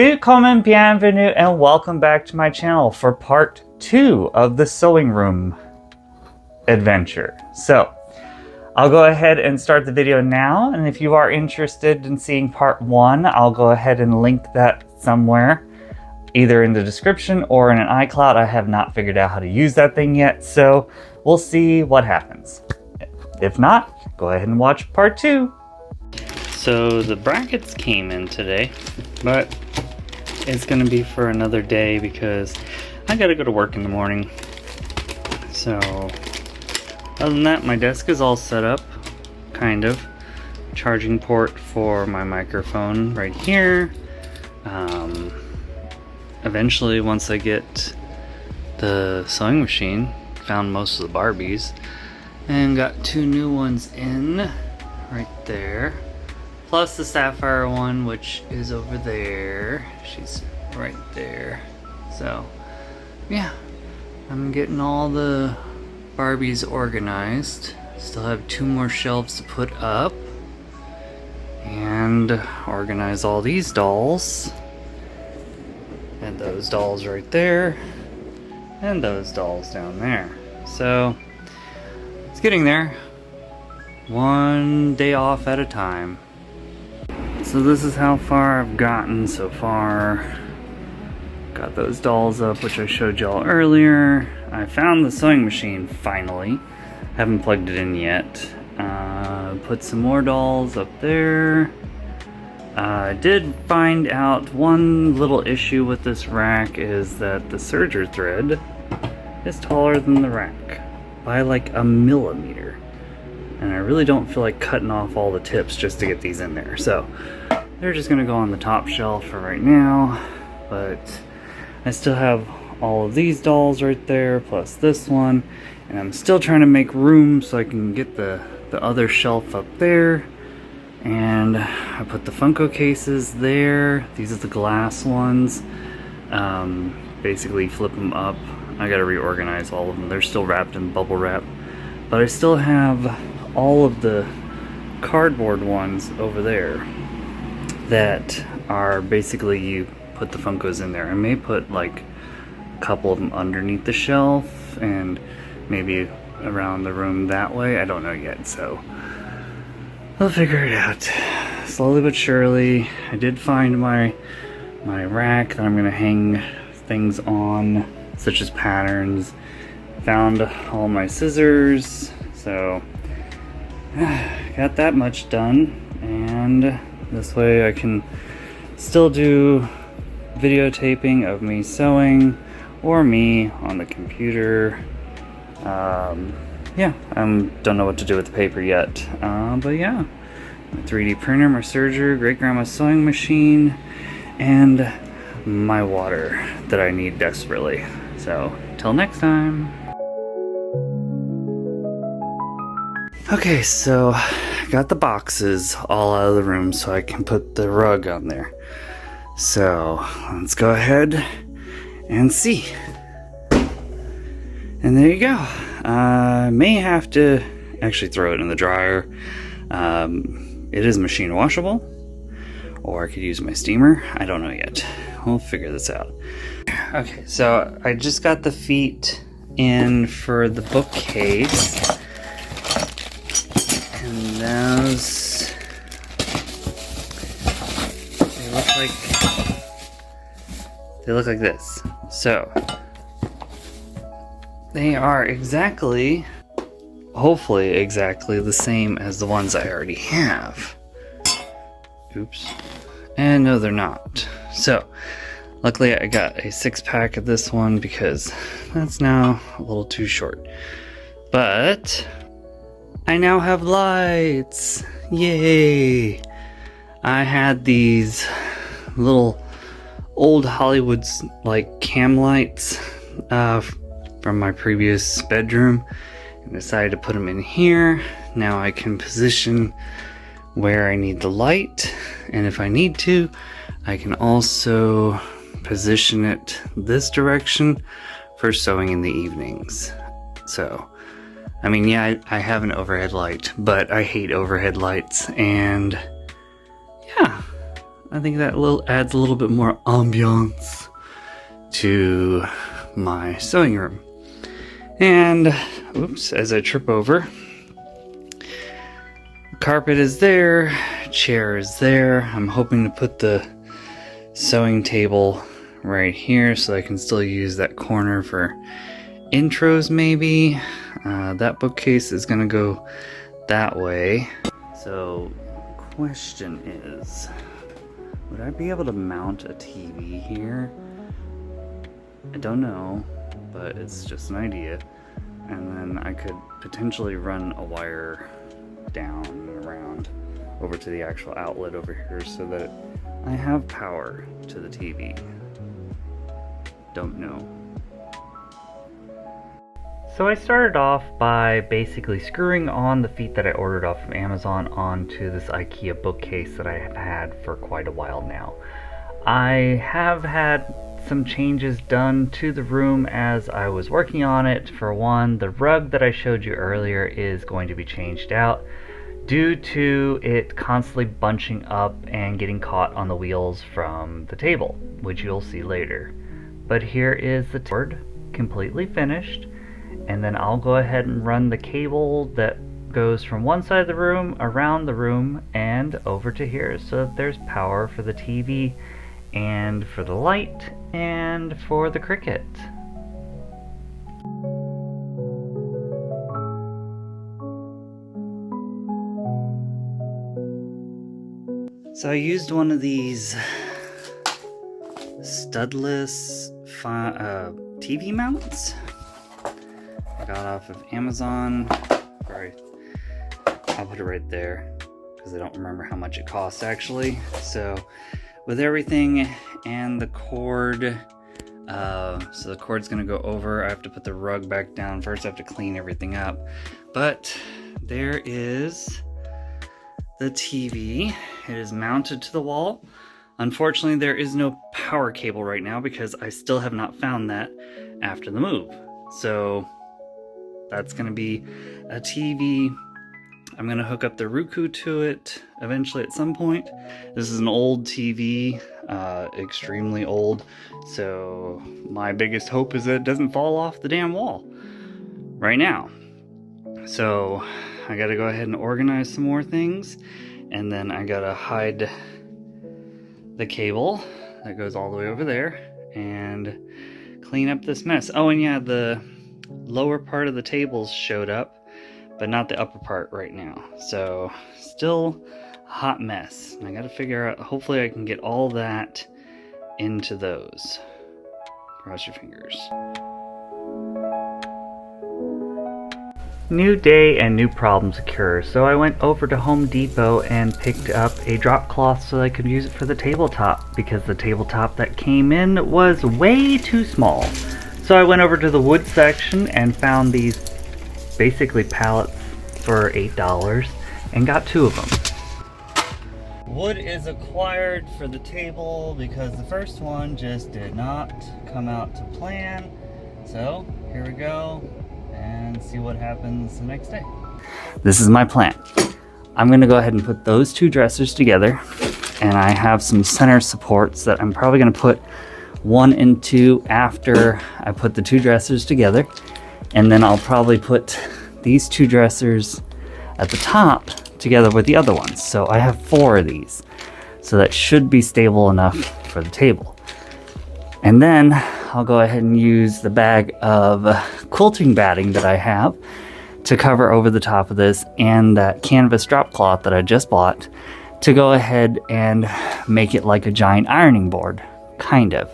Willkommen, bienvenue, and welcome back to my channel for part 2 of the sewing room adventure. So, I'll go ahead and start the video now, and if you are interested in seeing part 1, I'll go ahead and link that somewhere, either in the description or in an iCloud. I have not figured out how to use that thing yet, so we'll see what happens. If not, go ahead and watch part 2. So the brackets came in today, but it's gonna be for another day because I gotta go to work in the morning. So other than that, my desk is all set up, kind of. Charging port for my microphone right here. Eventually, once I get the sewing machine, found most of the Barbies and got 2 new ones in right there. Plus the Sapphire one, which is over there. She's right there. So, yeah. I'm getting all the Barbies organized. Still have 2 more shelves to put up. And organize all these dolls. And those dolls right there. And those dolls down there. So, it's getting there. One day off at a time. So this is how far I've gotten so far. Got those dolls up, which I showed y'all earlier. I found the sewing machine finally. Haven't plugged it in yet. Put some more dolls up there. I did find out one little issue with this rack is that the serger thread is taller than the rack by like a millimeter. And I really don't feel like cutting off all the tips just to get these in there. So they're just gonna go on the top shelf for right now. But I still have all of these dolls right there, plus this one. And I'm still trying to make room so I can get the other shelf up there. And I put the Funko cases there. These are the glass ones. Basically flip them up. I gotta reorganize all of them. They're still wrapped in bubble wrap. But I still have all of the cardboard ones over there that are basically you put the Funkos in there. I may put like a couple of them underneath the shelf and maybe around the room that way. I don't know yet, so I'll figure it out slowly but surely. I did find my rack that I'm gonna hang things on, such as patterns. Found all my scissors, so got that much done, and this way I can still do videotaping of me sewing or me on the computer. Yeah, I don't know what to do with the paper yet, but yeah, my 3D printer, my serger, great grandma's sewing machine, and my water that I need desperately. So till next time. Okay, so I got the boxes all out of the room so I can put the rug on there. So let's go ahead and see. And there you go. I may have to actually throw it in the dryer. It is machine washable, or I could use my steamer. I don't know yet. We'll figure this out. Okay, so I just got the feet in for the bookcase. And those, they look like this. So they are exactly, hopefully exactly the same as the ones I already have. Oops. And no, they're not. So luckily I got a 6-pack of this one because that's now a little too short. But I now have lights! Yay! I had these little old Hollywoods like cam lights from my previous bedroom and decided to put them in here. Now I can position where I need the light, and if I need to, I can also position it this direction for sewing in the evenings. So I mean, yeah, I have an overhead light, but I hate overhead lights, and yeah, I think that adds a little bit more ambiance to my sewing room. And, oops, as I trip over, carpet is there, chair is there. I'm hoping to put the sewing table right here so I can still use that corner for intros maybe. That bookcase is gonna go that way. So, question is, would I be able to mount a TV here? I don't know, but it's just an idea. And then I could potentially run a wire down and around over to the actual outlet over here so that I have power to the TV. Don't know. So I started off by basically screwing on the feet that I ordered off of Amazon onto this IKEA bookcase that I have had for quite a while now. I have had some changes done to the room as I was working on it. For one, the rug that I showed you earlier is going to be changed out due to it constantly bunching up and getting caught on the wheels from the table, which you'll see later. But here is the board completely finished, and then I'll go ahead and run the cable that goes from one side of the room around the room and over to here so that there's power for the TV and for the light and for the Cricut. So I used one of these studless TV mounts I got off of Amazon. Sorry, I'll put it right there because I don't remember how much it cost actually. So with everything and the cord, so the cord's gonna go over. I have to put the rug back down first. I have to clean everything up, but there is the TV. It is mounted to the wall. Unfortunately, there is no power cable right now because I still have not found that after the move. So that's gonna be a TV. I'm gonna hook up the Roku to it eventually at some point. This is an old TV, extremely old. So my biggest hope is that it doesn't fall off the damn wall right now. So I gotta go ahead and organize some more things, and then I gotta hide the cable that goes all the way over there and clean up this mess. Oh, and yeah, the lower part of the tables showed up, but not the upper part right now. So still a hot mess. I gotta figure out, hopefully I can get all that into those. Cross your fingers. New day and new problems occur, so I went over to Home Depot and picked up a drop cloth so I could use it for the tabletop, because the tabletop that came in was way too small. So I went over to the wood section and found these basically pallets for $8 and got 2 of them. Wood is acquired for the table because the first one just did not come out to plan. So here we go, and see what happens the next day. This is my plan. I'm gonna go ahead and put those 2 dressers together, and I have some center supports that I'm probably gonna put 1 and 2 after I put the 2 dressers together, and then I'll probably put these 2 dressers at the top together with the other ones. So I have 4 of these, so that should be stable enough for the table. And then I'll go ahead and use the bag of quilting batting that I have to cover over the top of this, and that canvas drop cloth that I just bought to go ahead and make it like a giant ironing board, kind of.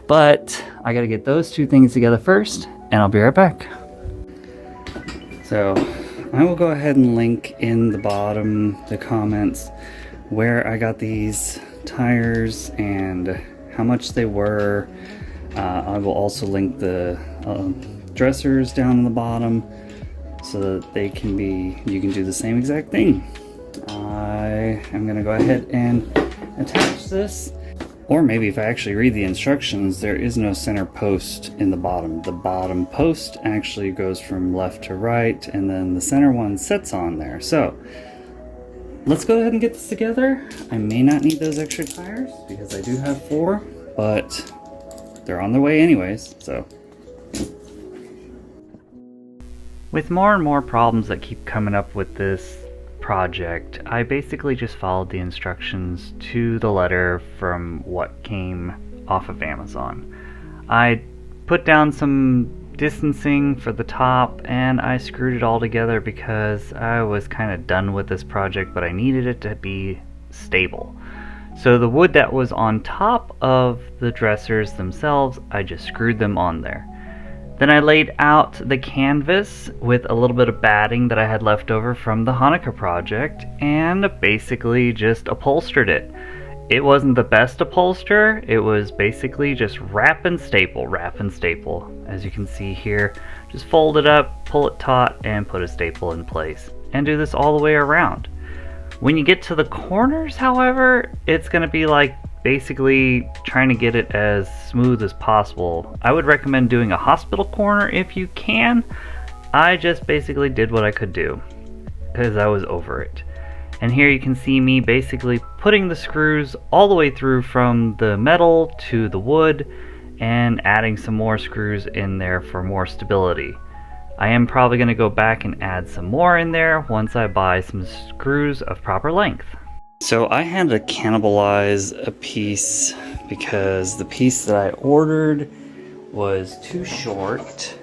But I gotta get those 2 things together first, and I'll be right back. So I will go ahead and link in the bottom, the comments, where I got these tires and how much they were. I will also link the dressers down in the bottom so that they can be, you can do the same exact thing. I am gonna go ahead and attach this. Or maybe if I actually read the instructions, there is no center post in the bottom. The bottom post actually goes from left to right, and then the center one sits on there. So let's go ahead and get this together. I may not need those extra tires because I do have 4, but they're on their way anyways, so. With more and more problems that keep coming up with this project, I basically just followed the instructions to the letter from what came off of Amazon. I put down some distancing for the top and I screwed it all together because I was kind of done with this project, but I needed it to be stable. So the wood that was on top of the dressers themselves, I just screwed them on there. Then I laid out the canvas with a little bit of batting that I had left over from the Hanukkah project and basically just upholstered it. It wasn't the best upholster, it was basically just wrap and staple. As you can see here, just fold it up, pull it taut, and put a staple in place. And do this all the way around. When you get to the corners, however, it's going to be like basically trying to get it as smooth as possible. I would recommend doing a hospital corner if you can. I just basically did what I could do because I was over it. And here you can see me basically putting the screws all the way through from the metal to the wood and adding some more screws in there for more stability. I am probably going to go back and add some more in there once I buy some screws of proper length. So I had to cannibalize a piece because the piece that I ordered was too short.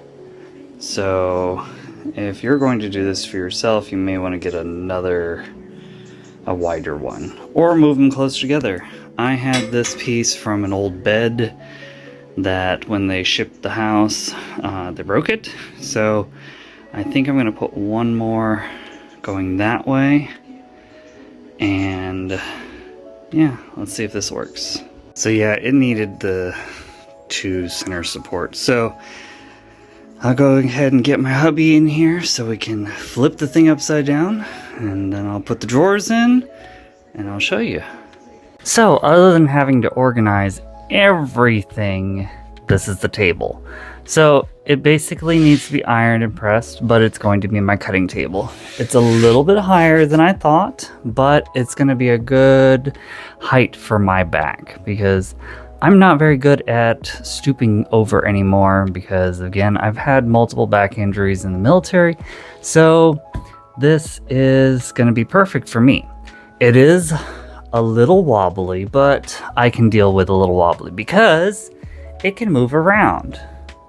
So if you're going to do this for yourself, you may want to get a wider one or move them closer together. I had this piece from an old bed that when they shipped the house, they broke it. So I think I'm going to put one more going that way. And yeah, let's see if this works. So yeah, it needed the 2 center supports. So I'll go ahead and get my hubby in here so we can flip the thing upside down, and then I'll put the drawers in and I'll show you. So other than having to organize everything, this is the table. So it basically needs to be ironed and pressed, but it's going to be my cutting table. It's a little bit higher than I thought, but it's going to be a good height for my back because I'm not very good at stooping over anymore because, again, I've had multiple back injuries in the military. So this is going to be perfect for me. It is a little wobbly, but I can deal with a little wobbly because it can move around.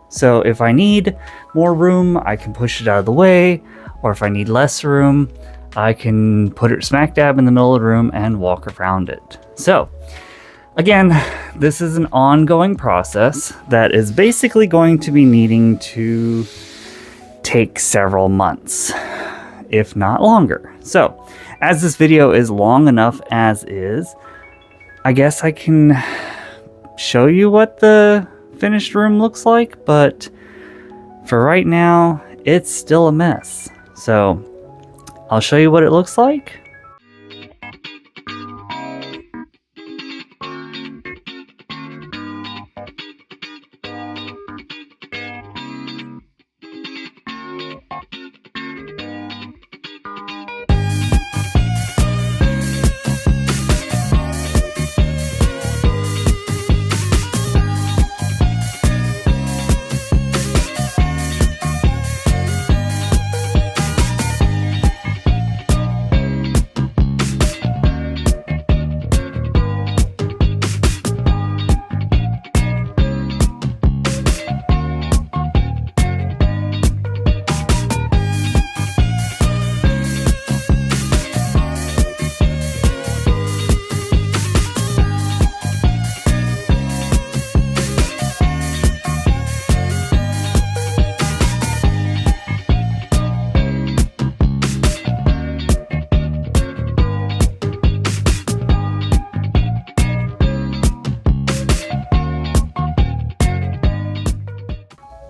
So if I need more room, I can push it out of the way, or if I need less room, I can put it smack dab in the middle of the room and walk around it. So again, this is an ongoing process that is basically going to be needing to take several months, if not longer. So as this video is long enough as is, I guess I can show you what the finished room looks like, but for right now, it's still a mess. So I'll show you what it looks like.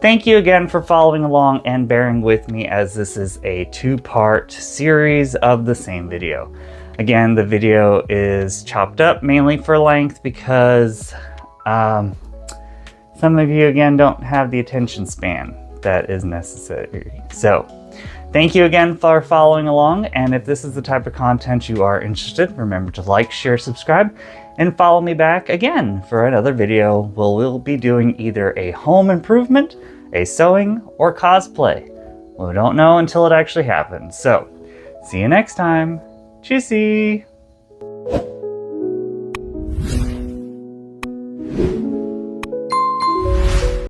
Thank you again for following along and bearing with me as this is a 2-part series of the same video. Again, the video is chopped up mainly for length because some of you again don't have the attention span. that is necessary. So, thank you again for following along, and if this is the type of content you are interested, remember to like, share, subscribe, and follow me back again for another video where we'll be doing either a home improvement, a sewing, or cosplay. We don't know until it actually happens. So, see you next time. Tschüssi!